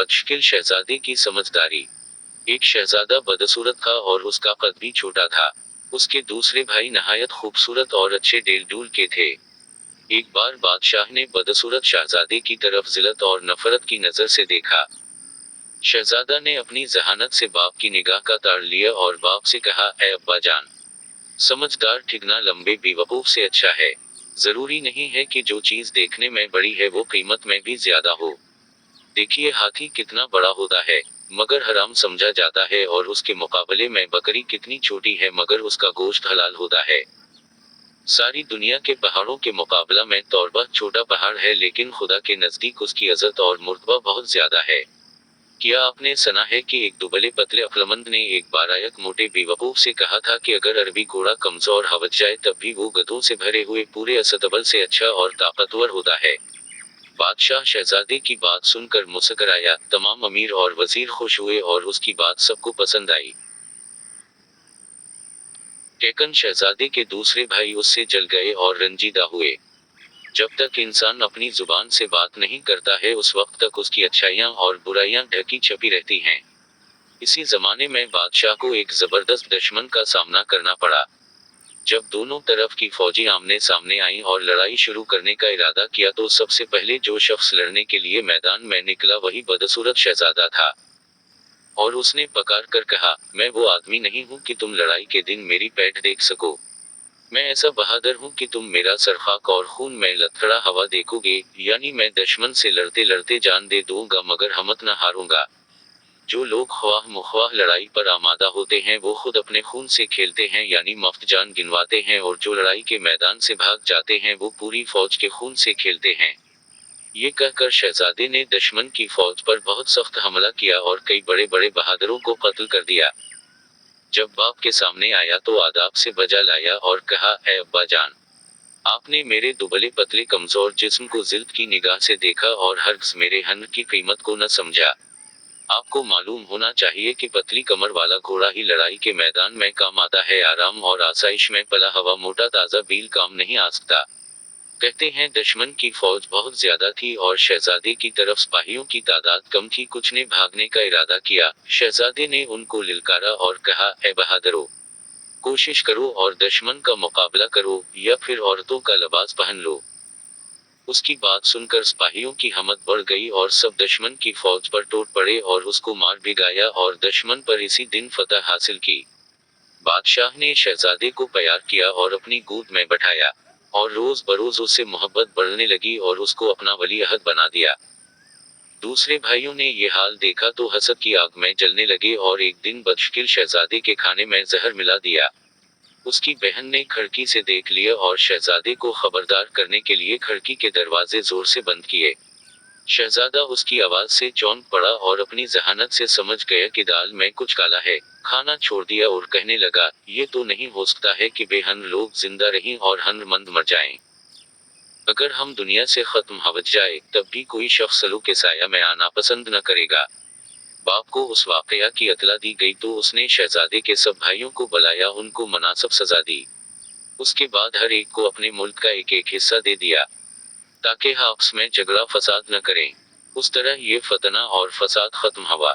बदशकील शहजादे की समझदारी। एक शहजादा बदसूरत था और उसका कद भी छोटा था। उसके दूसरे भाई नहायत खूबसूरत और अच्छे डेल डूल के थे। एक बार बादशाह ने बदसूरत शहजादे की तरफ जिलत और नफरत की नजर से देखा। शहजादा ने अपनी जहानत से बाप की निगाह का ताड़ लिया और बाप से कहा, ऐ अब्बा जान, समझदार ठिगना लंबे बेवकूफ से अच्छा है। जरूरी नहीं है कि जो चीज देखने में बड़ी है वो कीमत में भी ज्यादा हो। देखिए हाथी कितना बड़ा होता है मगर हराम समझा जाता है, और उसके मुकाबले में बकरी कितनी छोटी है मगर उसका गोश्त हलाल होता है। सारी दुनिया के पहाड़ों के मुकाबला में तौरबा छोटा पहाड़ है, लेकिन खुदा के नजदीक उसकी इज्जत और मुर्तबा बहुत ज्यादा है। क्या आपने सुना है कि एक दुबले पतले अक्लमंद ने एक बार एक मोटे बेवकूफ से कहा था कि अगर अरबी घोड़ा कमजोर हवज जाए तब भी वो गधों से भरे हुए पूरे अस्तबल से अच्छा और ताकतवर होता है। बादशाह शहजादे की बात सुनकर मुस्कुराया। तमाम अमीर और वजीर खुश हुए और उसकी बात सबको पसंद आई। लेकिन शहजादे के दूसरे भाई उससे जल गए और रंजीदा हुए। जब तक इंसान अपनी जुबान से बात नहीं करता है उस वक्त तक उसकी अच्छाइयाँ और बुराइयां ढकी छपी रहती हैं। इसी जमाने में बादशाह को एक जबरदस्त दुश्मन का सामना करना पड़ा। जब दोनों तरफ की फौजी आमने सामने आईं और लड़ाई शुरू करने का इरादा किया तो सबसे पहले जो शख्स लड़ने के लिए मैदान में निकला वही बदसूरत शहजादा था। और उसने पकार कर कहा, मैं वो आदमी नहीं हूँ कि तुम लड़ाई के दिन मेरी पैठ देख सको। मैं ऐसा बहादुर हूँ कि तुम मेरा सरखाक और खून में लथड़ा हवा देखोगे, यानी मैं दुश्मन से लड़ते लड़ते जान दे दूंगा मगर हिम्मत न हारूंगा। जो लोग ख्वाह मुख्वाह लड़ाई पर आमादा होते हैं वो खुद अपने खून से खेलते हैं, यानी मुफ्त जान गिनवाते हैं, और जो लड़ाई के मैदान से भाग जाते हैं वो पूरी फौज के खून से खेलते हैं। ये कहकर शहजादे ने दुश्मन की फौज पर बहुत सख्त हमला किया और कई बड़े बड़े बहादुरों को कत्ल कर दिया। जब बाप के सामने आया तो आदाब से बजा लाया और कहा, ऐ अब्बा जान, आपने मेरे दुबले पतले कमजोर जिस्म को जिल्द की निगाह से देखा और हरगिज़ मेरे हन्र की कीमत को न समझा। आपको मालूम होना चाहिए कि पतली कमर वाला घोड़ा ही लड़ाई के मैदान में काम आता है, आराम और आसाइश में पला हवा मोटा ताजा बील काम नहीं आ सकता। कहते हैं दुश्मन की फौज बहुत ज्यादा थी और शहजादे की तरफ सिपाहियों की तादाद कम थी। कुछ ने भागने का इरादा किया। शहजादे ने उनको लिलकारा और कहा, ऐ बहादुरो, कोशिश करो और दुश्मन का मुकाबला करो, या फिर औरतों का लिबास पहन लो। उसकी बात सुनकर सिपाहियों की हिम्मत बढ़ गई और सब दुश्मन की फौज पर टूट पड़े और उसको मार भिगाया और दुश्मन पर इसी दिन फतह हासिल की। बादशाह ने शहजादे को प्यार किया और अपनी गोद में बैठाया, और रोज बरोज उससे मोहब्बत बढ़ने लगी और उसको अपना वली अहद बना दिया। दूसरे भाइयों ने ये हाल देखा तो हसद की आग में जलने लगे और एक दिन बदशकील शहजादे के खाने में जहर मिला दिया। उसकी बहन ने खिड़की से देख लिया और शहजादे को खबरदार करने के लिए खिड़की के दरवाजे जोर से बंद किए। शहजादा उसकी आवाज से चौंक पड़ा और अपनी जहानत से समझ गया कि दाल में कुछ काला है। खाना छोड़ दिया और कहने लगा, ये तो नहीं हो सकता है कि बेहन लोग जिंदा रहें और हनरमंद मर जाएं। अगर हम दुनिया से खत्म हो जाए तब भी कोई शख्स सलू के साया में आना पसंद न करेगा। बाप को उस वाकया की इतला दी गई तो उसने शहजादे के सब भाइयों को बुलाया, उनको मुनासिब सजा दी। उसके बाद हर एक को अपने मुल्क का एक एक हिस्सा दे दिया ताकि आपस में झगड़ा फसाद न करें। उस तरह ये फतना और फसाद खत्म हुआ।